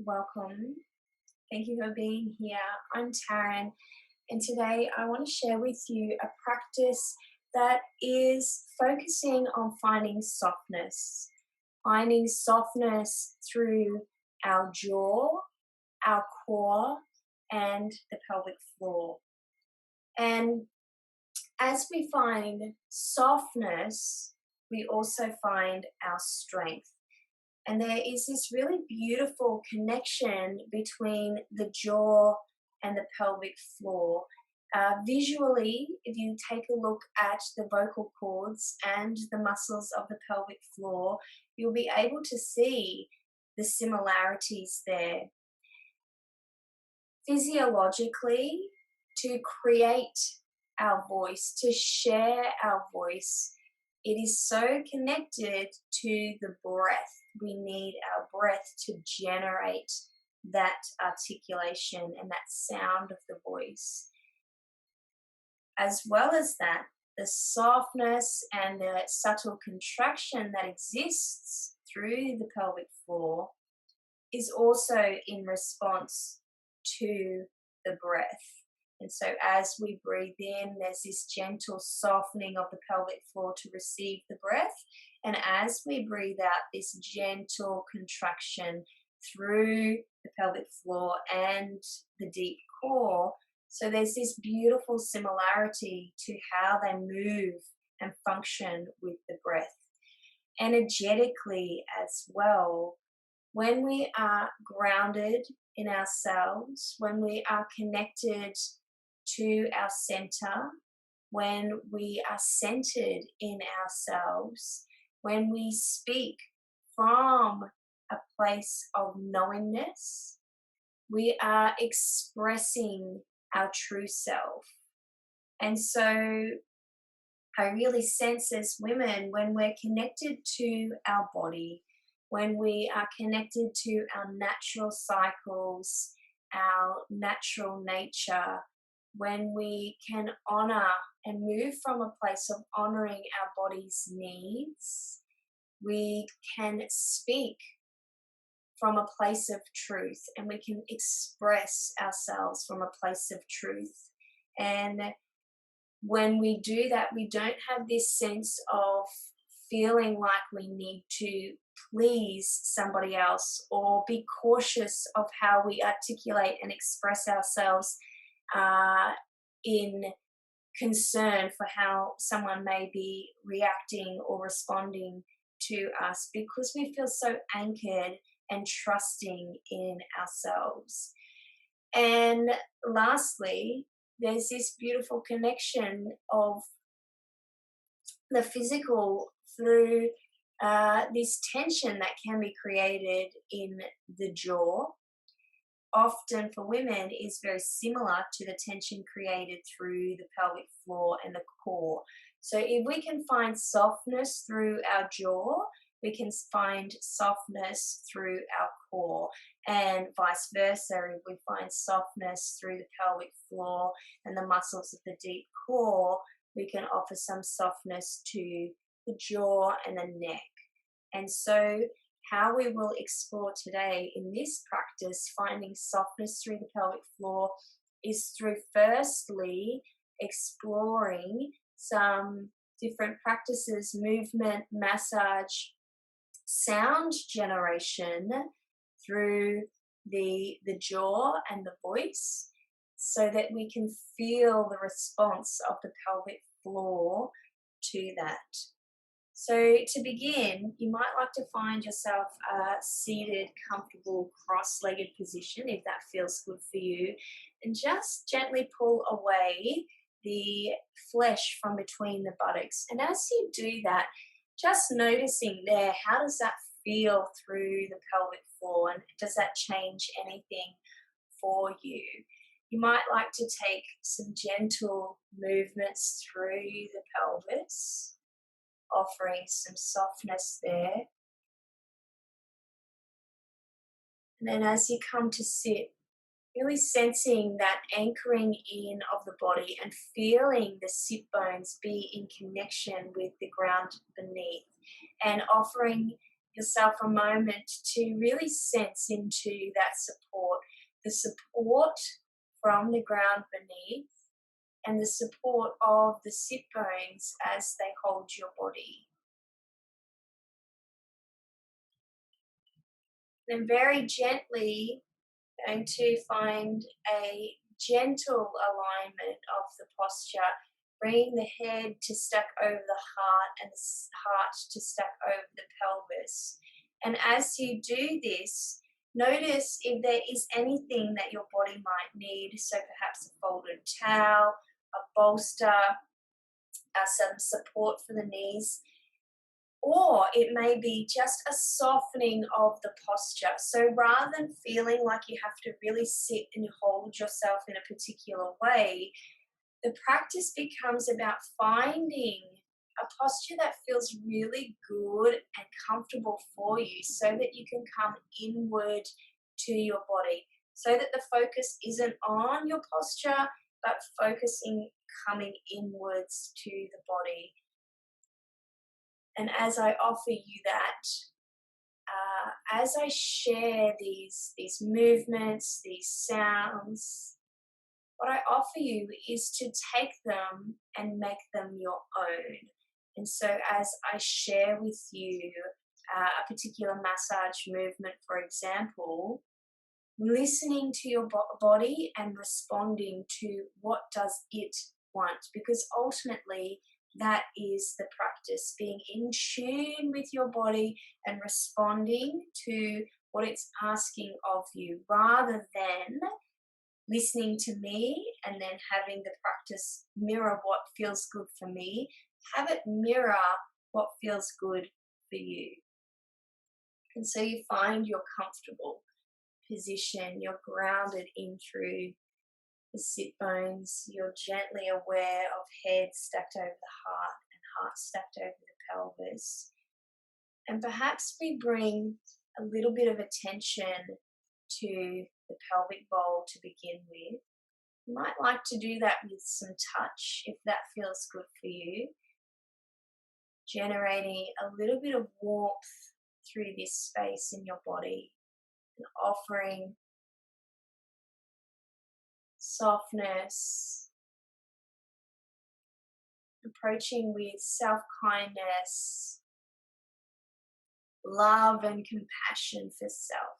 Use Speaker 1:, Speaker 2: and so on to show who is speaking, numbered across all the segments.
Speaker 1: welcome. Thank you for being here. I'm Taryn, and today I want to share with you a practice that is focusing on finding softness through our jaw, our core, and the pelvic floor. And as we find softness, we also find our strength. And there is this really beautiful connection between the jaw and the pelvic floor. Visually, if you take a look at the vocal cords and the muscles of the pelvic floor, you'll be able to see the similarities there. Physiologically, to create our voice, to share our voice, it is so connected to the breath. We need our breath to generate that articulation and that sound of the voice. As well as that, the softness and the subtle contraction that exists through the pelvic floor is also in response to the breath. And so as we breathe in, there's this gentle softening of the pelvic floor to receive the breath. And as we breathe out, this gentle contraction through the pelvic floor and the deep core. So there's this beautiful similarity to how they move and function with the breath. Energetically as well, when we are grounded in ourselves, when we are connected to our center, when we are centered in ourselves, when we speak from a place of knowingness, we are expressing our true self. And so I really sense as women, when we're connected to our body, when we are connected to our natural cycles, our natural nature, when we can honor and move from a place of honoring our body's needs, we can speak from a place of truth, and we can express ourselves from a place of truth. And when we do that, we don't have this sense of feeling like we need to please somebody else or be cautious of how we articulate and express ourselves in concern for how someone may be reacting or responding to us, because we feel so anchored and trusting in ourselves. And lastly, there's this beautiful connection of the physical through this tension that can be created in the jaw. Often for women is very similar to the tension created through the pelvic floor and the core. So if we can find softness through our jaw, we can find softness through our core, and vice versa. If we find softness through the pelvic floor and the muscles of the deep core, we can offer some softness to the jaw and the neck. And so how we will explore today in this practice, finding softness through the pelvic floor, is through firstly exploring some different practices, movement, massage, sound generation through the jaw and the voice, so that we can feel the response of the pelvic floor to that. So to begin, you might like to find yourself a seated, comfortable, cross-legged position if that feels good for you, and just gently pull away the flesh from between the buttocks. And as you do that, just noticing there, how does that feel through the pelvic floor, and does that change anything for you? You might like to take some gentle movements through the pelvis, offering some softness there. And then as you come to sit, really sensing that anchoring in of the body and feeling the sit bones be in connection with the ground beneath, and offering yourself a moment to really sense into that support, the support from the ground beneath and the support of the sit bones as they hold your body. Then very gently going to find a gentle alignment of the posture, bringing the head to stack over the heart and the heart to stack over the pelvis. And as you do this, notice if there is anything that your body might need. So perhaps a folded towel, a bolster, some support for the knees. Or it may be just a softening of the posture. So rather than feeling like you have to really sit and hold yourself in a particular way, the practice becomes about finding a posture that feels really good and comfortable for you so that you can come inward to your body. So that the focus isn't on your posture, but coming inwards to the body. And as I offer you that, as I share these movements, these sounds, what I offer you is to take them and make them your own. And so as I share with you a particular massage movement, for example, listening to your body and responding to what does it want, because ultimately that is the practice, being in tune with your body and responding to what it's asking of you, rather than listening to me and then having the practice mirror what feels good for me. Have it mirror what feels good for you. And so you find your comfortable position, you're grounded in through the sit bones, you're gently aware of head stacked over the heart and heart stacked over the pelvis. And perhaps we bring a little bit of attention to the pelvic bowl to begin with. You might like to do that with some touch if that feels good for you, generating a little bit of warmth through this space in your body and offering softness, approaching with self-kindness, love and compassion for self.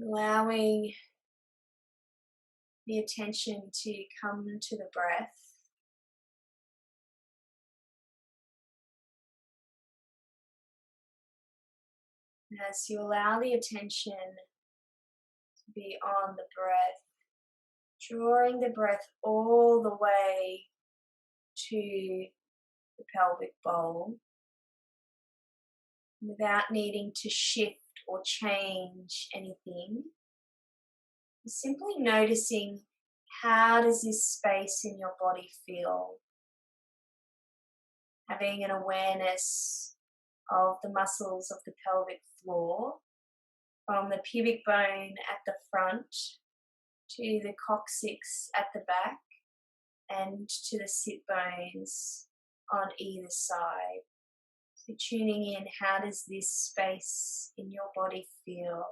Speaker 1: Allowing the attention to come to the breath. And as you allow the attention to be on the breath, drawing the breath all the way to the pelvic bowl without needing to shift or change anything. Simply noticing, how does this space in your body feel? Having an awareness of the muscles of the pelvic floor, from the pubic bone at the front to the coccyx at the back and to the sit bones on either side. So tuning in, how does this space in your body feel?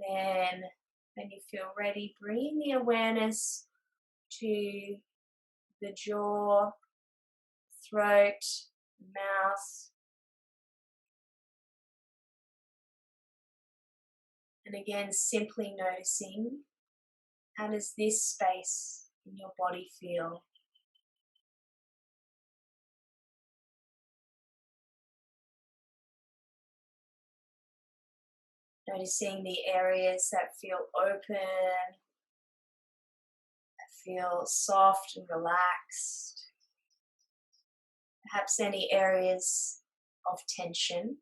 Speaker 1: Then, when you feel ready, bring the awareness to the jaw, throat, mouth. And again, simply noticing, how does this space in your body feel? Noticing the areas that feel open, that feel soft and relaxed. Perhaps any areas of tension.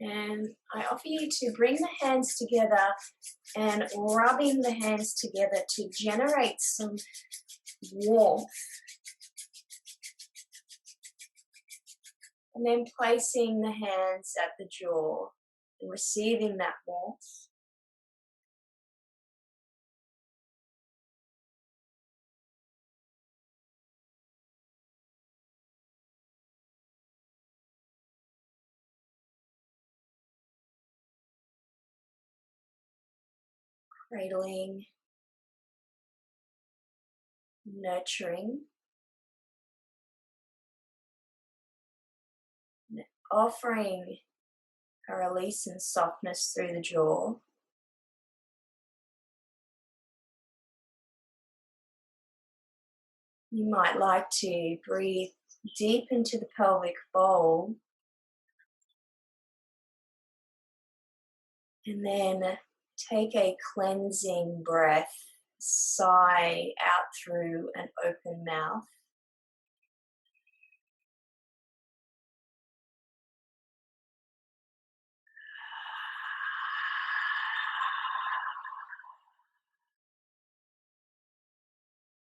Speaker 1: And I offer you to bring the hands together and rubbing the hands together to generate some warmth. And then placing the hands at the jaw and receiving that warmth. Cradling, nurturing, offering a release and softness through the jaw. You might like to breathe deep into the pelvic bowl and then take a cleansing breath, sigh out through an open mouth.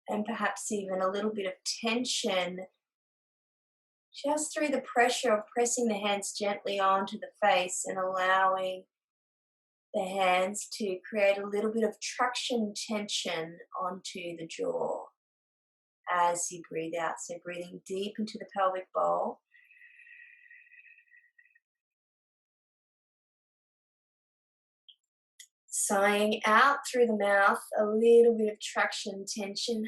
Speaker 1: And perhaps even a little bit of tension just through the pressure of pressing the hands gently onto the face and allowing the hands to create a little bit of traction tension onto the jaw as you breathe out. So breathing deep into the pelvic bowl. Sighing out through the mouth, a little bit of traction tension.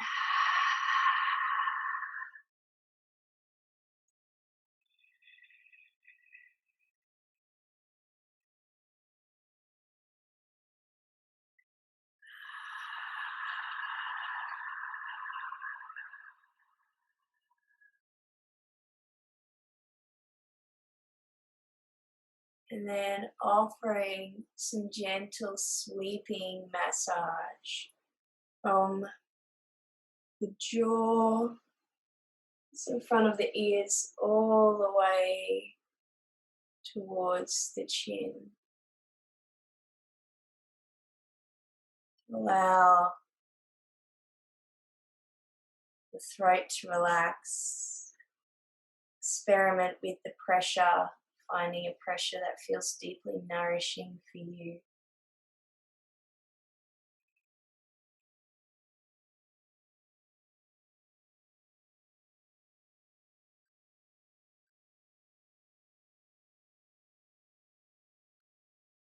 Speaker 1: And then offering some gentle sweeping massage from the jaw, in front of the ears, all the way towards the chin. Allow the throat to relax. Experiment with the pressure, finding a pressure that feels deeply nourishing for you.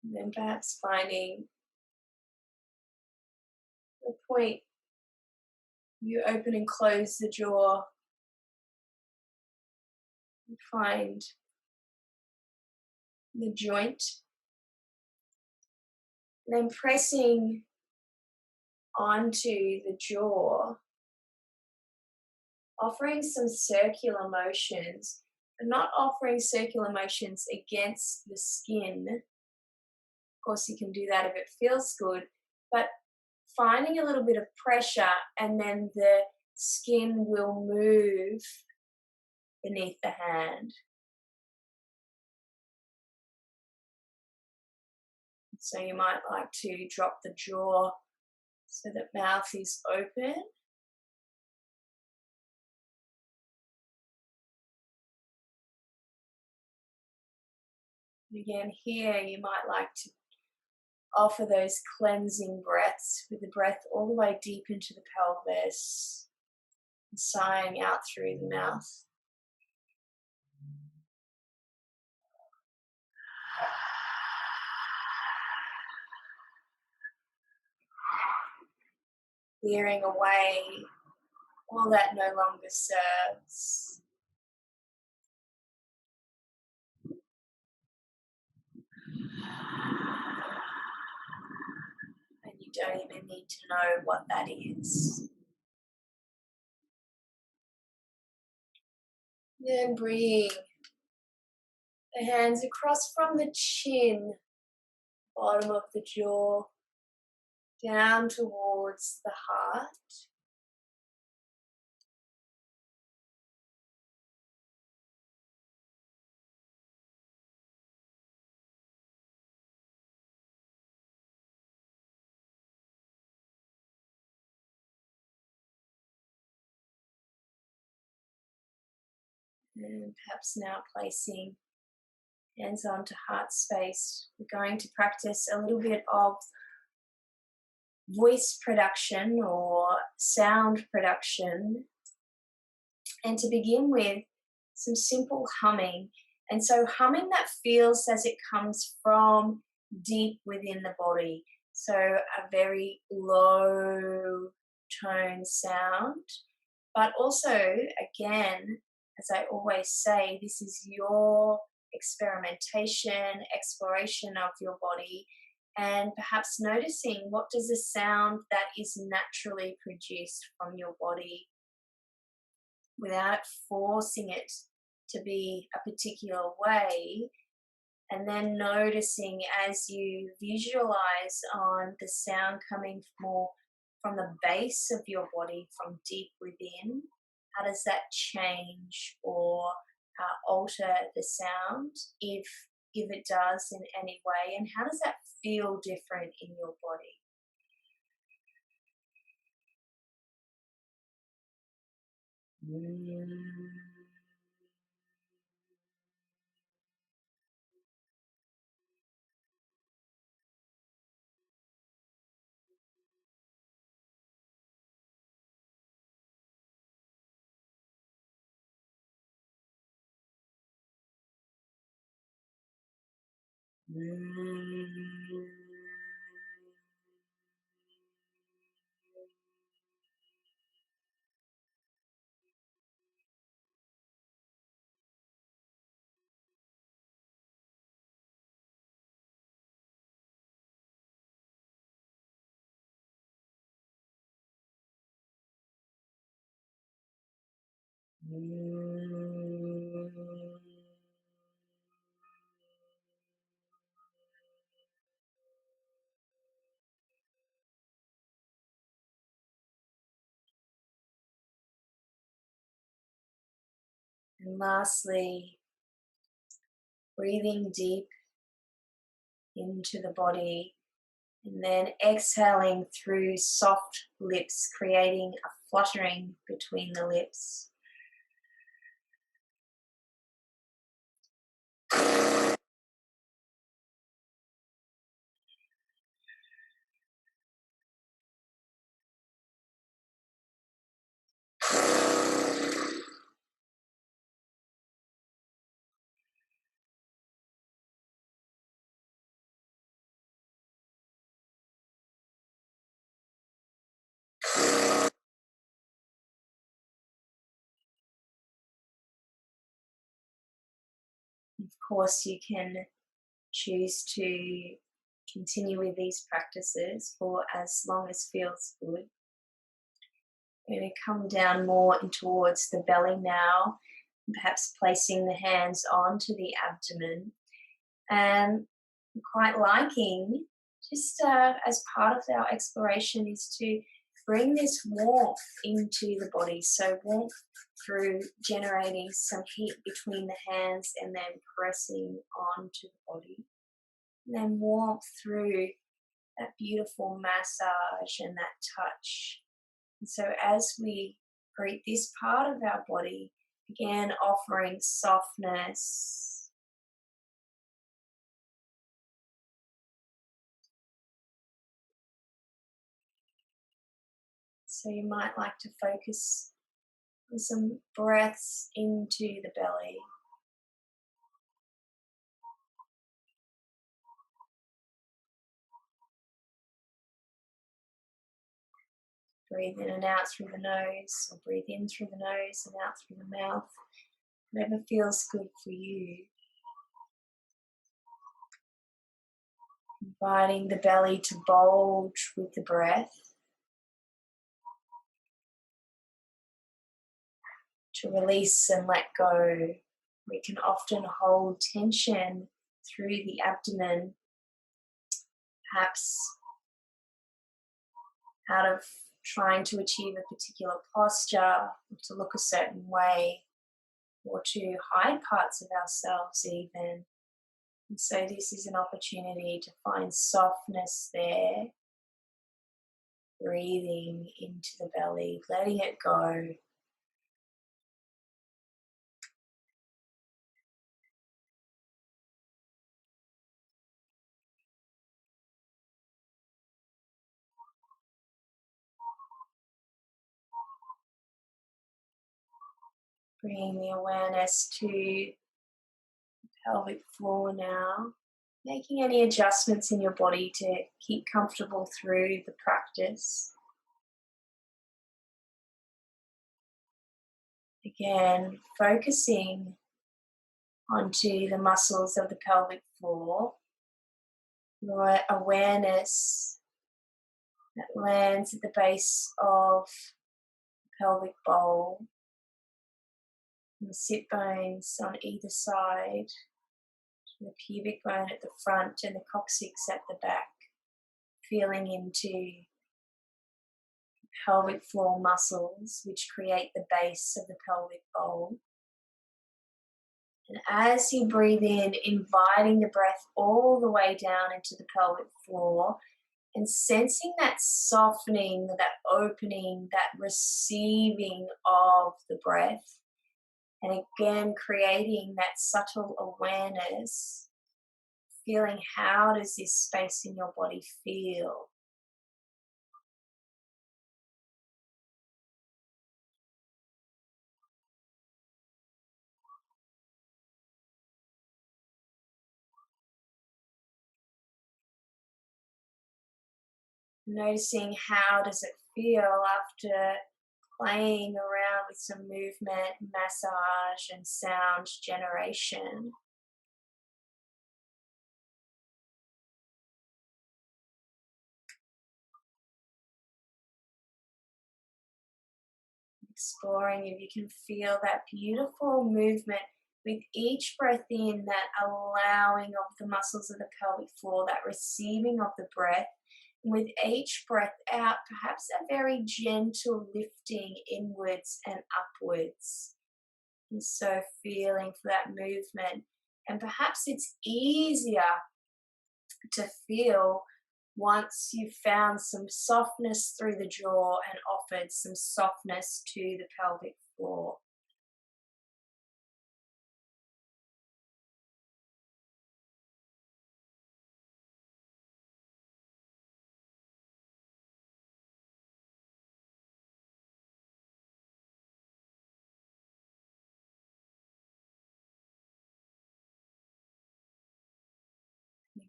Speaker 1: And then perhaps finding the point you open and close the jaw and find the joint. And then pressing onto the jaw, offering some circular motions, but not offering circular motions against the skin. Of course, you can do that if it feels good, but finding a little bit of pressure and then the skin will move beneath the hand. So you might like to drop the jaw so that mouth is open. And again, here you might like to offer those cleansing breaths with the breath all the way deep into the pelvis, and sighing out through the mouth. Clearing away all that no longer serves. And you don't even need to know what that is. Then bring the hands across from the chin, bottom of the jaw, down towards the heart. And perhaps now placing hands onto heart space. We're going to practice a little bit of voice production or sound production. And to begin with, some simple humming. And so humming that feels as it comes from deep within the body. So a very low tone sound. But also, again, as I always say, this is your experimentation, exploration of your body, and perhaps noticing what does the sound that is naturally produced from your body without forcing it to be a particular way, and then noticing as you visualize on the sound coming more from the base of your body, from deep within, how does that change or alter the sound, if it does in any way, and how does that feel different in your body? And lastly, breathing deep into the body and then exhaling through soft lips, creating a fluttering between the lips. Of course, you can choose to continue with these practices for as long as feels good. We're going to come down more in towards the belly now, and perhaps placing the hands onto the abdomen. And I'm quite liking, just as part of our exploration, is to bring this warmth into the body. So warmth through generating some heat between the hands and then pressing onto the body. And then warmth through that beautiful massage and that touch. And so as we greet this part of our body, again offering softness. So you might like to focus on some breaths into the belly. Breathe in and out through the nose, or breathe in through the nose and out through the mouth. Whatever feels good for you. Inviting the belly to bulge with the breath. To release and let go. We can often hold tension through the abdomen, perhaps out of trying to achieve a particular posture, or to look a certain way, or to hide parts of ourselves even. And so this is an opportunity to find softness there, breathing into the belly, letting it go. Bringing the awareness to the pelvic floor now. Making any adjustments in your body to keep comfortable through the practice. Again, focusing onto the muscles of the pelvic floor. Your awareness that lands at the base of the pelvic bowl. And the sit bones on either side. The pubic bone at the front and the coccyx at the back. Feeling into pelvic floor muscles which create the base of the pelvic bowl. And as you breathe in, inviting the breath all the way down into the pelvic floor and sensing that softening, that opening, that receiving of the breath. And again, creating that subtle awareness, feeling how does this space in your body feel? Noticing how does it feel after playing around with some movement, massage, and sound generation. Exploring if you can feel that beautiful movement with each breath in, that allowing of the muscles of the pelvic floor, that receiving of the breath. And with each breath out, perhaps a very gentle lifting inwards and upwards. And so feeling for that movement. And perhaps it's easier to feel once you've found some softness through the jaw and offered some softness to the pelvic floor.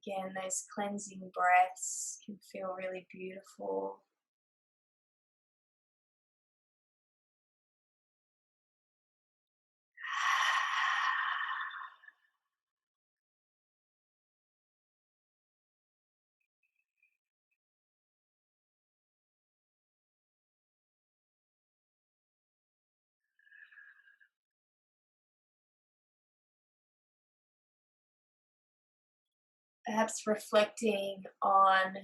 Speaker 1: Again, those cleansing breaths can feel really beautiful. Perhaps reflecting on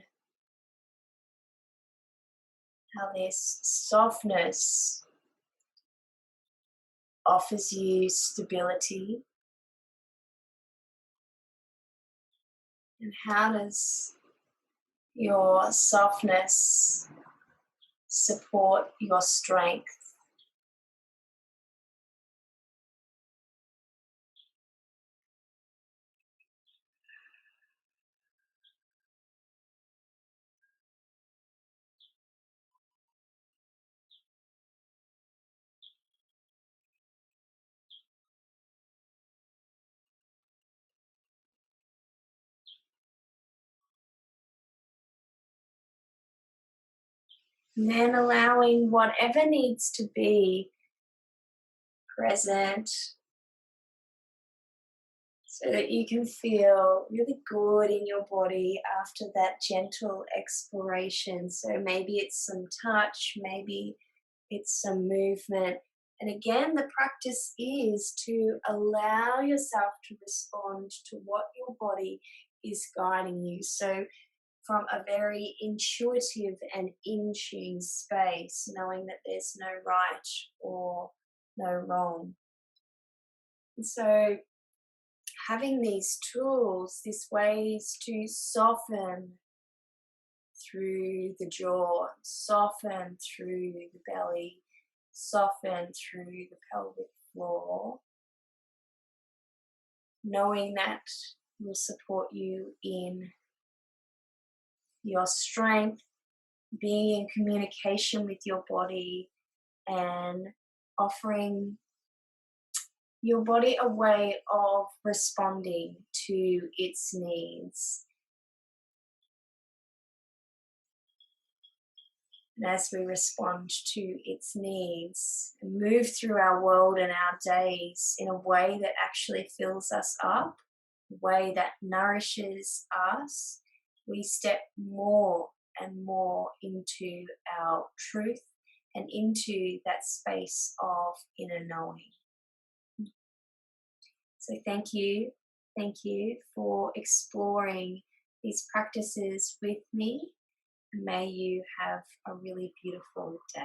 Speaker 1: how this softness offers you stability, and how does your softness support your strength. And then allowing whatever needs to be present so that you can feel really good in your body after that gentle exploration. So maybe it's some touch, maybe it's some movement. And again, the practice is to allow yourself to respond to what your body is guiding you. So from a very intuitive and in tune space, knowing that there's no right or no wrong. And so having these tools, these ways to soften through the jaw, soften through the belly, soften through the pelvic floor, knowing that will support you in your strength, being in communication with your body, and offering your body a way of responding to its needs. And as we respond to its needs and move through our world and our days in a way that actually fills us up, a way that nourishes us, we step more and more into our truth and into that space of inner knowing. So thank you for exploring these practices with me. May you have a really beautiful day.